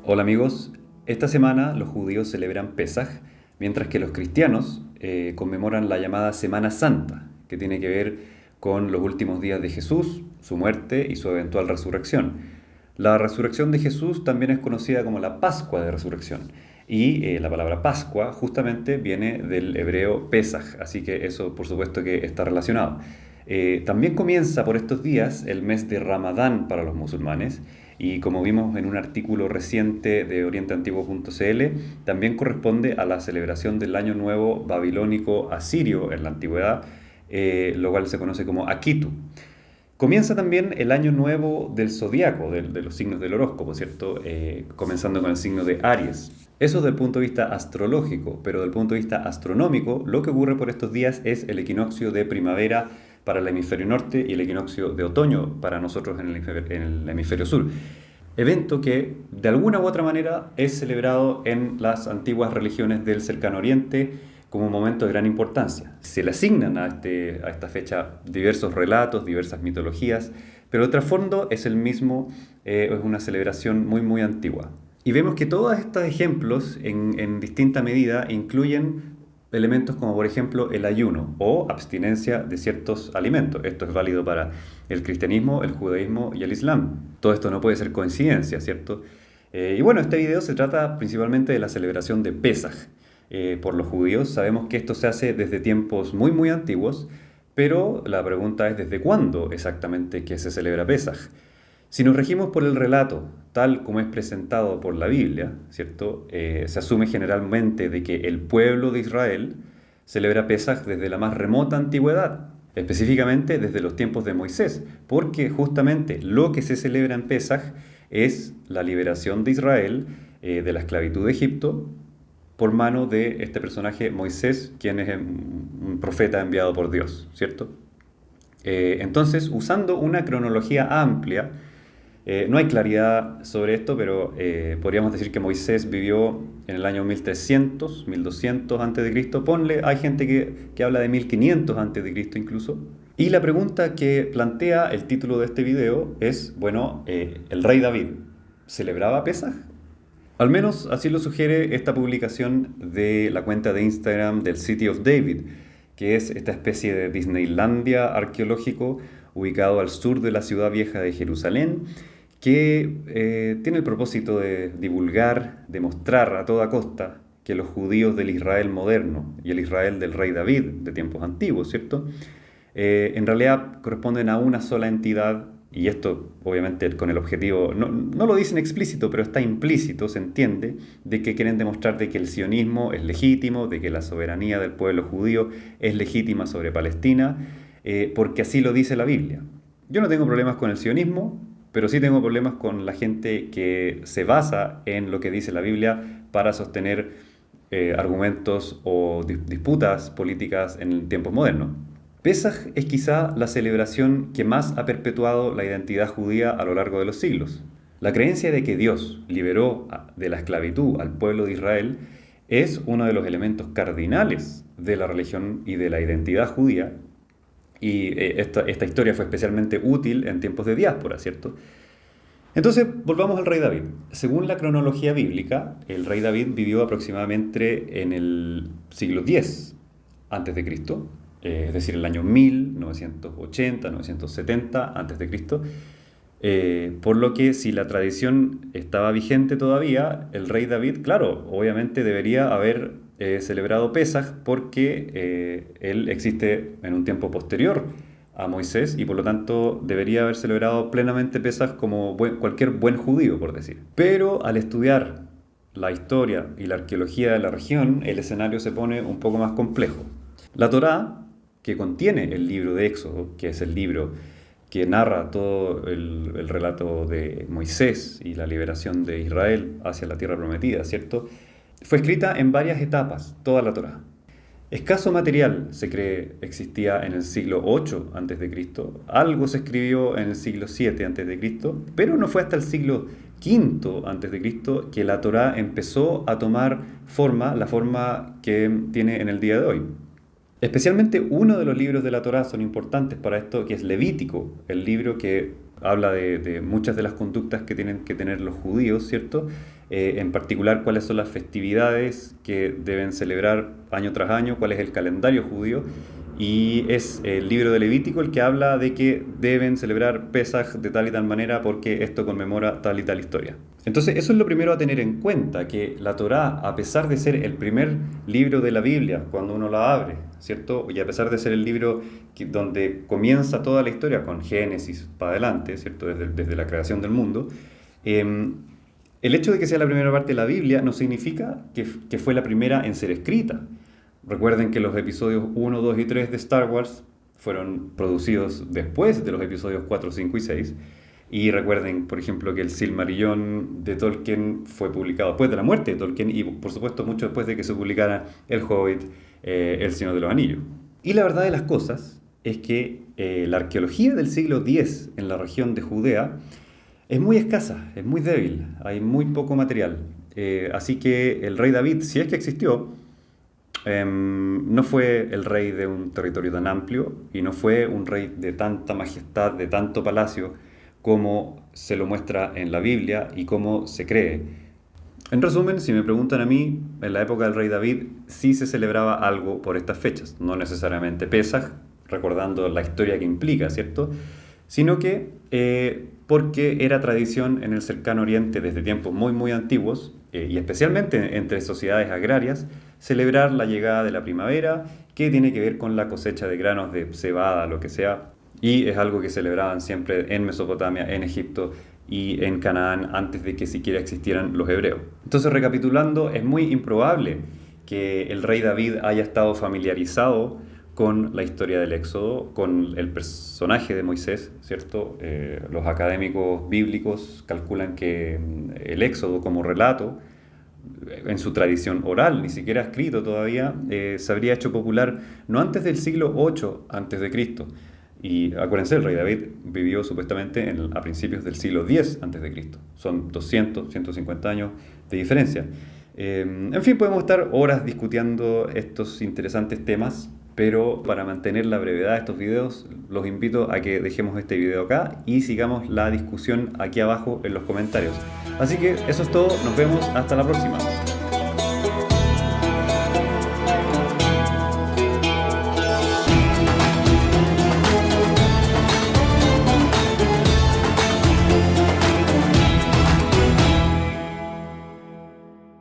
Hola amigos, esta semana los judíos celebran Pesaj, mientras que los cristianos conmemoran la llamada Semana Santa, que tiene que ver con los últimos días de Jesús, su muerte y su eventual resurrección. La resurrección de Jesús también es conocida como la Pascua de Resurrección, y la palabra Pascua justamente viene del hebreo Pesaj, así que eso por supuesto que está relacionado. También comienza por estos días el mes de Ramadán para los musulmanes y como vimos en un artículo reciente de orienteantiguo.cl, también corresponde a la celebración del Año Nuevo Babilónico Asirio en la antigüedad, lo cual se conoce como Akitu. Comienza también el año nuevo del zodiaco, de los signos del horóscopo, ¿cierto? Comenzando con el signo de Aries. Eso desde el punto de vista astrológico, pero desde el punto de vista astronómico, lo que ocurre por estos días es el equinoccio de primavera para el hemisferio norte y el equinoccio de otoño para nosotros en el hemisferio sur. Evento que de alguna u otra manera es celebrado en las antiguas religiones del cercano oriente como un momento de gran importancia. Se le asignan a esta fecha diversos relatos, diversas mitologías, pero el trasfondo es el mismo, es una celebración muy antigua. Y vemos que todos estos ejemplos en distinta medida incluyen elementos como por ejemplo el ayuno o abstinencia de ciertos alimentos. Esto es válido para el cristianismo, el judaísmo y el islam. Todo esto no puede ser coincidencia, ¿cierto? Y bueno, este video se trata principalmente de la celebración de Pesaj. Por los judíos sabemos que esto se hace desde tiempos muy antiguos, pero la pregunta es ¿desde cuándo exactamente que se celebra Pesaj? Si nos regimos por el relato, tal como es presentado por la Biblia, ¿cierto? Se asume generalmente de que el pueblo de Israel celebra Pesaj desde la más remota antigüedad, específicamente desde los tiempos de Moisés, porque justamente lo que se celebra en Pesaj es la liberación de Israel de la esclavitud de Egipto por mano de este personaje Moisés, quien es un profeta enviado por Dios, ¿cierto? Entonces, usando una cronología amplia, no hay claridad sobre esto, pero podríamos decir que Moisés vivió en el año 1300, 1200 a.C. Ponle, hay gente que habla de 1500 a.C. incluso. Y la pregunta que plantea el título de este video es, bueno, ¿el rey David celebraba Pesaj? Al menos así lo sugiere esta publicación de la cuenta de Instagram del City of David, que es esta especie de Disneylandia arqueológico ubicado al sur de la ciudad vieja de Jerusalén, que tiene el propósito de divulgar, de mostrar a toda costa que los judíos del Israel moderno y el Israel del rey David de tiempos antiguos, ¿cierto? En realidad corresponden a una sola entidad, y esto obviamente con el objetivo, no lo dicen explícito, pero está implícito, se entiende, de que quieren demostrar de que el sionismo es legítimo, de que la soberanía del pueblo judío es legítima sobre Palestina, porque así lo dice la Biblia. Yo no tengo problemas con el sionismo, pero sí tengo problemas con la gente que se basa en lo que dice la Biblia para sostener argumentos o disputas políticas en tiempos modernos. Pesaj es quizá la celebración que más ha perpetuado la identidad judía a lo largo de los siglos. La creencia de que Dios liberó de la esclavitud al pueblo de Israel es uno de los elementos cardinales de la religión y de la identidad judía, y esta historia fue especialmente útil en tiempos de diáspora, ¿cierto? Entonces, volvamos al rey David. Según la cronología bíblica, el rey David vivió aproximadamente en el siglo X antes de Cristo, es decir, el año 1980, 970 antes de Cristo. Por lo que si la tradición estaba vigente todavía, el rey David, claro, obviamente debería haber celebrado Pesaj porque él existe en un tiempo posterior a Moisés y por lo tanto debería haber celebrado plenamente Pesaj como cualquier buen judío, por decir. Pero al estudiar la historia y la arqueología de la región, el escenario se pone un poco más complejo. La Torá, que contiene el libro de Éxodo, que es el libro que narra todo el relato de Moisés y la liberación de Israel hacia la tierra prometida, ¿cierto? Fue escrita en varias etapas, toda la Torá. Escaso material, se cree, existía en el siglo 8 a.C., algo se escribió en el siglo 7 a.C., pero no fue hasta el siglo V a.C. que la Torá empezó a tomar forma, la forma que tiene en el día de hoy. Especialmente uno de los libros de la Torá son importantes para esto, que es Levítico, el libro que habla de muchas de las conductas que tienen que tener los judíos, ¿cierto? en particular cuáles son las festividades que deben celebrar año tras año, cuál es el calendario judío, y es el libro de Levítico el que habla de que deben celebrar Pesaj de tal y tal manera porque esto conmemora tal y tal historia. Entonces eso es lo primero a tener en cuenta, que la Torá, a pesar de ser el primer libro de la Biblia cuando uno la abre, ¿cierto? Y a pesar de ser el libro donde comienza toda la historia con Génesis para adelante, ¿cierto? Desde la creación del mundo, el hecho de que sea la primera parte de la Biblia no significa que fue la primera en ser escrita. Recuerden que los episodios 1, 2 y 3 de Star Wars fueron producidos después de los episodios 4, 5 y 6. Y recuerden, por ejemplo, que el Silmarillion de Tolkien fue publicado después de la muerte de Tolkien y, por supuesto, mucho después de que se publicara El Hobbit, El Señor de los Anillos. Y la verdad de las cosas es que la arqueología del siglo X en la región de Judea es muy escasa, es muy débil, hay muy poco material. Así que el rey David, si es que existió, no fue el rey de un territorio tan amplio y no fue un rey de tanta majestad, de tanto palacio, como se lo muestra en la Biblia y como se cree. En resumen, si me preguntan a mí, en la época del rey David sí se celebraba algo por estas fechas, no necesariamente Pesaj, recordando la historia que implica, ¿cierto? Sino que porque era tradición en el cercano oriente desde tiempos muy muy antiguos, y especialmente entre sociedades agrarias, celebrar la llegada de la primavera, que tiene que ver con la cosecha de granos de cebada, lo que sea, y es algo que celebraban siempre en Mesopotamia, en Egipto y en Canaán antes de que siquiera existieran los hebreos. Entonces, recapitulando, es muy improbable que el rey David haya estado familiarizado con la historia del Éxodo, con el personaje de Moisés, ¿cierto? Los académicos bíblicos calculan que el Éxodo como relato, en su tradición oral, ni siquiera escrito todavía, se habría hecho popular no antes del siglo 8 antes de Cristo. Y acuérdense, el rey David vivió supuestamente a principios del siglo 10 antes de Cristo. Son 200, 150 años de diferencia. En fin, podemos estar horas discutiendo estos interesantes temas, pero para mantener la brevedad de estos videos, los invito a que dejemos este video acá y sigamos la discusión aquí abajo en los comentarios. Así que eso es todo, nos vemos hasta la próxima.